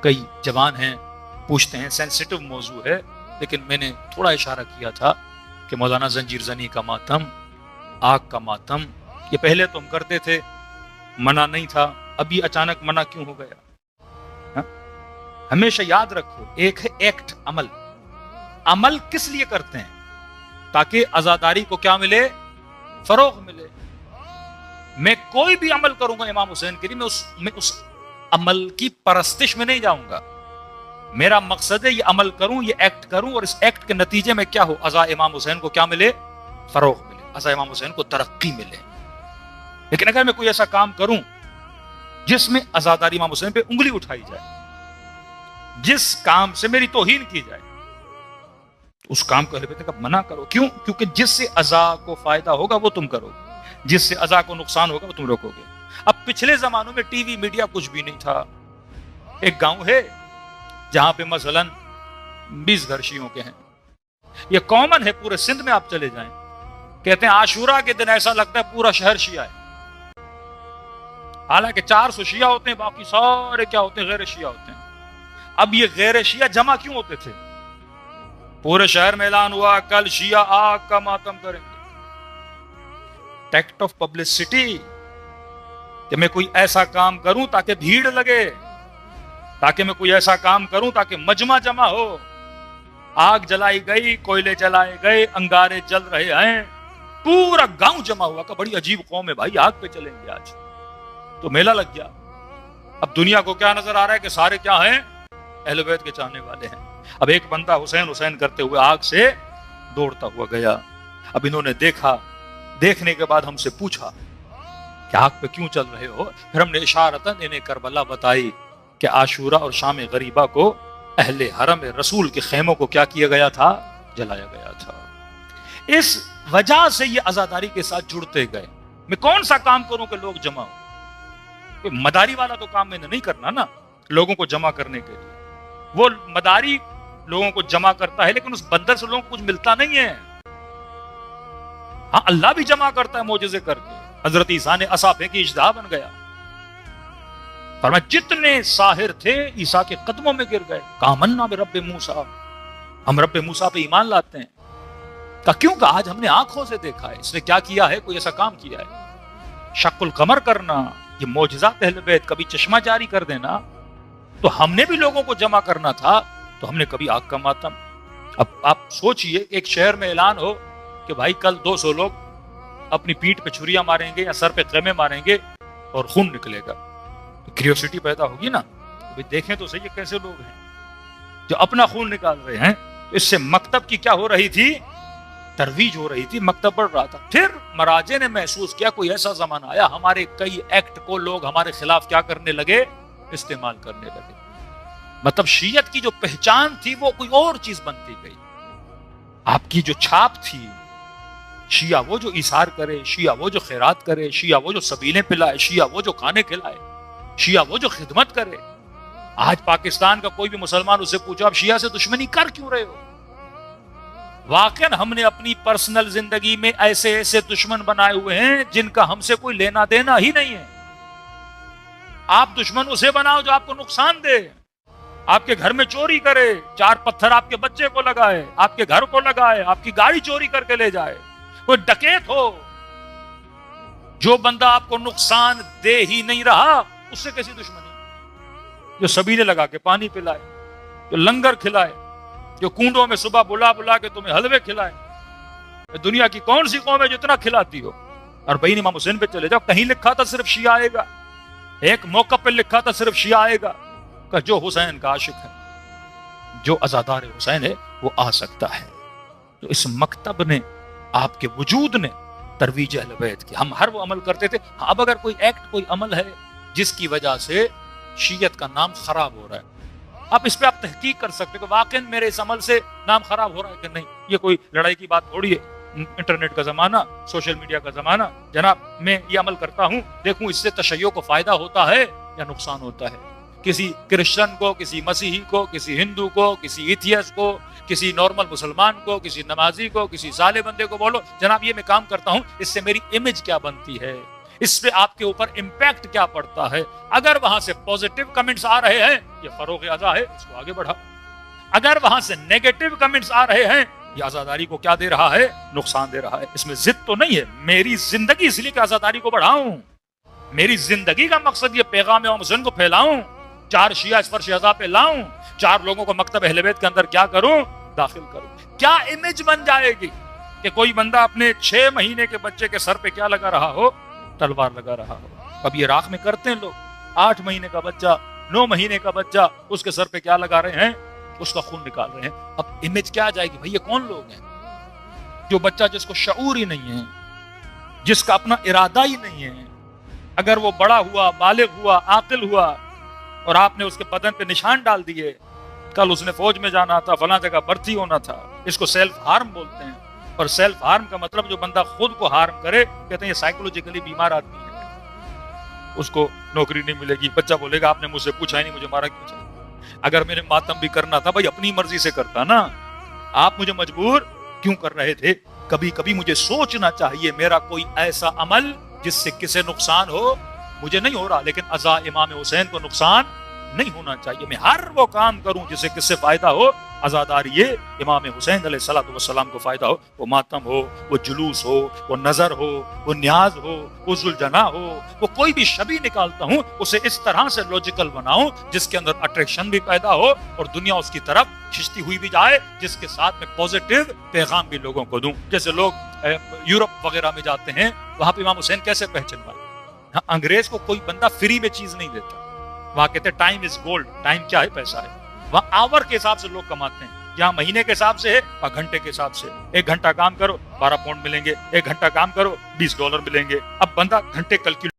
کئی جوان ہیں پوچھتے ہیں، سینسیٹیو موضوع ہے، لیکن میں نے تھوڑا اشارہ کیا تھا کہ مولانا زنجیر زنی کا ماتم، آگ کا ماتم، یہ پہلے تو ہم کرتے تھے، منع نہیں تھا، ابھی اچانک منع کیوں ہو گیا؟ ہاں؟ ہمیشہ یاد رکھو، ایک ہے ایکٹ، عمل۔ عمل کس لیے کرتے ہیں؟ تاکہ عزاداری کو کیا ملے؟ فروغ ملے۔ میں کوئی بھی عمل کروں گا امام حسین کے لیے، میں اس عمل کی پرستش میں نہیں جاؤں گا۔ میرا مقصد ہے یہ عمل کروں، یہ ایکٹ کروں، اور اس ایکٹ کے نتیجے میں کیا ہو؟ عزا امام حسین کو کیا ملے؟ فروغ ملے، عزا امام حسین کو ترقی ملے۔ لیکن اگر میں کوئی ایسا کام کروں جس میں عزاداری امام حسین پہ انگلی اٹھائی جائے، جس کام سے میری توہین کی جائے، اس کام کو اہل بیت کا منع کرو۔ کیوں؟ کیونکہ جس سے عزا کو فائدہ ہوگا وہ تم کرو گے، جس سے عزا کو نقصان ہوگا وہ تم روکو گے۔ اب پچھلے زمانوں میں ٹی وی میڈیا کچھ بھی نہیں تھا۔ ایک گاؤں ہے جہاں پہ مثلاً 20 گھر شیعوں کے ہیں، یہ کامن ہے، پورے سندھ میں آپ چلے جائیں، کہتے ہیں عاشورہ کے دن ایسا لگتا ہے پورا شہر شیعہ ہے، حالانکہ 400 شیعہ ہوتے ہیں، باقی سارے کیا ہوتے ہیں؟ غیر شیعہ ہوتے ہیں۔ اب یہ غیر شیعہ جمع کیوں ہوتے تھے؟ پورے شہر میں اعلان ہوا کل شیعہ آگ کا ماتم کریں گے، ٹیکٹ آف پبلسٹی، کہ میں کوئی ایسا کام کروں تاکہ بھیڑ لگے، تاکہ میں کوئی ایسا کام کروں تاکہ مجمع جمع ہو۔ آگ جلائی گئی، کوئلے جلائے گئے، انگارے جل رہے ہیں، پورا گاؤں جمع ہوا کہ بڑی عجیب قوم ہے بھائی، آگ پہ چلیں گے آج، تو میلہ لگ گیا۔ اب دنیا کو کیا نظر آ رہا ہے کہ سارے کیا ہیں؟ اہل بیت کے چاہنے والے ہیں۔ اب ایک بندہ حسین حسین کرتے ہوئے آگ سے دوڑتا ہوا گیا۔ اب انہوں نے دیکھا، دیکھنے کے بعد ہم سے پوچھا کہ آگ پہ کیوں چل رہے ہو؟ پھر ہم نے اشارتاً انہیں کربلا بتائی کہ عاشورہ اور شام غریبہ کو اہل حرم رسول کے خیموں کو کیا کیا گیا تھا؟ جلایا گیا تھا۔ اس وجہ سے یہ عزاداری کے ساتھ جڑتے گئے۔ میں کون سا کام کروں کہ لوگ جمع ہو؟ کوئی مداری والا تو کام میں نے نہیں کرنا نا لوگوں کو جمع کرنے کے لیے۔ وہ مداری لوگوں کو جمع کرتا ہے، لیکن اس بندر سے لوگوں کو کچھ ملتا نہیں ہے۔ ہاں، اللہ بھی جمع کرتا ہے معجزے کر کے۔ حضرت عیسیٰ نے عصا پھینکی، اژدہا بن گیا۔ فرمایا جتنے ساحر تھے عیسیٰ کے قدموں میں گر گئے۔ کہا آمنا برب موسیٰ، ہم رب موسیٰ پہ ایمان لاتے ہیں۔ کہا کیوں؟ کہ آج ہم نے آنکھوں سے دیکھا ہے۔ اس نے کیا کیا ہے؟ کوئی ایسا کام کیا ہے، شق القمر کرنا، یہ معجزات اہل بیت، کبھی چشمہ جاری کر دینا۔ تو ہم نے بھی لوگوں کو جمع کرنا تھا، تو ہم نے کبھی آگ کا ماتم۔ اب آپ سوچئے ایک شہر میں اعلان ہو کہ بھائی کل 200 لوگ اپنی پیٹھ پہ چھریاں ماریں گے یا سر پہ خیمے ماریں گے اور خون نکلے گا، تو کریوسٹی پیدا ہوگی نا، تو دیکھیں تو صحیح یہ کیسے لوگ ہیں جو اپنا خون نکال رہے ہیں۔ تو اس سے مکتب کی کیا ہو رہی تھی؟ ترویج ہو رہی تھی، مکتب بڑھ رہا تھا۔ پھر مراجع نے محسوس کیا کوئی ایسا زمانہ آیا ہمارے کئی ایکٹ کو لوگ ہمارے خلاف کیا کرنے لگے؟ استعمال کرنے لگے۔ مطلب شیعت کی جو پہچان تھی وہ کوئی اور چیز بنتی گئی۔ آپ کی جو چھاپ تھی، شیعہ وہ جو ایثار کرے، شیعہ وہ جو خیرات کرے، شیعہ وہ جو سبیلیں پلائے، شیعہ وہ جو کھانے کھلائے، شیعہ وہ جو خدمت کرے۔ آج پاکستان کا کوئی بھی مسلمان اسے پوچھو آپ شیعہ سے دشمنی کر کیوں رہے ہو؟ واقعاً ہم نے اپنی پرسنل زندگی میں ایسے ایسے دشمن بنائے ہوئے ہیں جن کا ہم سے کوئی لینا دینا ہی نہیں ہے۔ آپ دشمن اسے بناؤ جو آپ کو نقصان دے، آپ کے گھر میں چوری کرے، 4 پتھر آپ کے بچے کو لگائے، آپ کے گھر کو لگائے، آپ کی گاڑی چوری کر کے لے جائے، کوئی ڈکیت ہو۔ جو بندہ آپ کو نقصان دے ہی نہیں رہا اس سے کیسی دشمنی؟ جو سبیلے لگا کے پانی پلائے، جو لنگر کھلائے، جو کنڈوں میں صبح بلا بلا کے تمہیں حلوے کھلائے۔ دنیا کی کون سی قوم ہے جتنا کھلاتی ہو؟ اور بھائی امام حسین پہ چلے جاؤ، کہیں لکھا تھا صرف شیعہ آئے گا، ایک موقع پہ لکھا تھا صرف شیعہ آئے گا، کہ جو حسین کا عاشق ہے، جو عزادار حسین ہے وہ آ سکتا ہے۔ تو اس مکتب نے، آپ کے وجود نے ترویج اہل بیت کی۔ ہم ہر وہ عمل کرتے تھے۔ اب اگر کوئی ایکٹ، کوئی عمل ہے جس کی وجہ سے شیعت کا نام خراب ہو رہا ہے، آپ اس پہ آپ تحقیق کر سکتے کہ واقعی میرے اس عمل سے نام خراب ہو رہا ہے کہ نہیں۔ یہ کوئی لڑائی کی بات تھوڑی ہے، انٹرنیٹ کا زمانہ، سوشل میڈیا کا زمانہ۔ جناب میں یہ عمل کرتا ہوں، دیکھوں اس سے تشیع کو فائدہ ہوتا ہے یا نقصان ہوتا ہے۔ کسی کرسچن کو، کسی مسیحی کو، کسی ہندو کو، کسی ایتھیس کو، کسی نارمل مسلمان کو، کسی نمازی کو، کسی صالح بندے کو بولو جناب یہ میں کام کرتا ہوں، اس سے میری امیج کیا بنتی ہے، اس پہ آپ کے اوپر امپیکٹ کیا پڑتا ہے. اگر وہاں سے پوزیٹو کمنٹس آ رہے ہیں یہ فروغ ازا ہے, اس کو آگے بڑھا. اگر وہاں سے نیگیٹو کمنٹس آ رہے ہیں یہ عزاداری کو کیا دے رہا ہے, نقصان دے رہا ہے. اس میں ضد تو نہیں ہے, میری زندگی اس لیے کہ عزاداری کو بڑھاؤں, میری زندگی کا مقصد یہ پیغام امام حسین کو پھیلاؤں, 4 شیعہ اس فرش ازا پہ لاؤں, 4 لوگوں کو مکتب اہل بیت کے اندر کیا کروں, داخل کروں. کیا امیج بن جائے گی کہ کوئی بندہ اپنے 6 مہینے کے بچے کے سر پہ کیا لگا رہا ہو, تلوار لگا رہا ہو. اب یہ راکھ میں کرتے ہیں لوگ, 8 مہینے کا بچہ, 9 مہینے کا بچہ, اس کے سر پہ کیا لگا رہے ہیں, اس کا خون نکال رہے ہیں. اب امیج کیا جائے گی, بھئی یہ کون لوگ ہیں؟ جو بچہ جس کو شعور ہی نہیں ہے, جس کا اپنا ارادہ ہی نہیں ہے, اگر وہ بڑا ہوا, بالغ ہوا, عاقل ہوا اور آپ نے اس کے بدن پہ نشان ڈال دیے, کل اس نے فوج میں جانا تھا, فلاں جگہ بھرتی ہونا تھا, اس کو سیلف ہارم بولتے ہیں. اور سیلف ہارم کا مطلب جو بندہ خود کو ہارم کرے, کہتے ہیں یہ سائیکولوجیکلی بیمار آدمی ہے, اس کو نوکری نہیں ملے گی. بچہ بولے گا آپ نے مجھ سے پوچھا ہی نہیں, مجھے مارا کیوں؟ اگر میرے ماتم بھی کرنا تھا بھائی اپنی مرضی سے کرتا نا, آپ مجھے مجبور کیوں کر رہے تھے؟ کبھی کبھی مجھے سوچنا چاہیے میرا کوئی ایسا عمل جس سے کسے نقصان ہو, مجھے نہیں ہو رہا, لیکن ازا امام حسین کو نقصان نہیں ہونا چاہیے. میں ہر وہ کام کروں جس سے کس سے فائدہ ہو, عزاداری امام حسین علیہ الصلوۃ والسلام کو فائدہ ہو. وہ ماتم ہو, وہ جلوس ہو, وہ نظر ہو, وہ نیاز ہو, وہ ذوالجناح ہو, وہ کوئی بھی شبیہ نکالتا ہوں اسے اس طرح سے لوجیکل بناؤں جس کے اندر اٹریکشن بھی پیدا ہو اور دنیا اس کی طرف کھنچتی ہوئی بھی جائے, جس کے ساتھ میں پوزیٹو پیغام بھی لوگوں کو دوں. جیسے لوگ یورپ وغیرہ میں جاتے ہیں, وہاں پہ امام حسین کیسے پہچنوائے؟ انگریز کو کوئی بندہ فری میں چیز نہیں دیتا, وہاں کہتے ہیں ٹائم از گولڈ, ٹائم کیا ہے, پیسہ ہے. وہاں آور کے حساب سے لوگ کماتے ہیں, یہاں مہینے کے حساب سے ہے اور گھنٹے کے حساب سے. 1 گھنٹہ کام کرو 12 پاؤنڈ ملیں گے, 1 گھنٹہ کام کرو $20 ملیں گے. اب بندہ گھنٹے کیلکولیٹ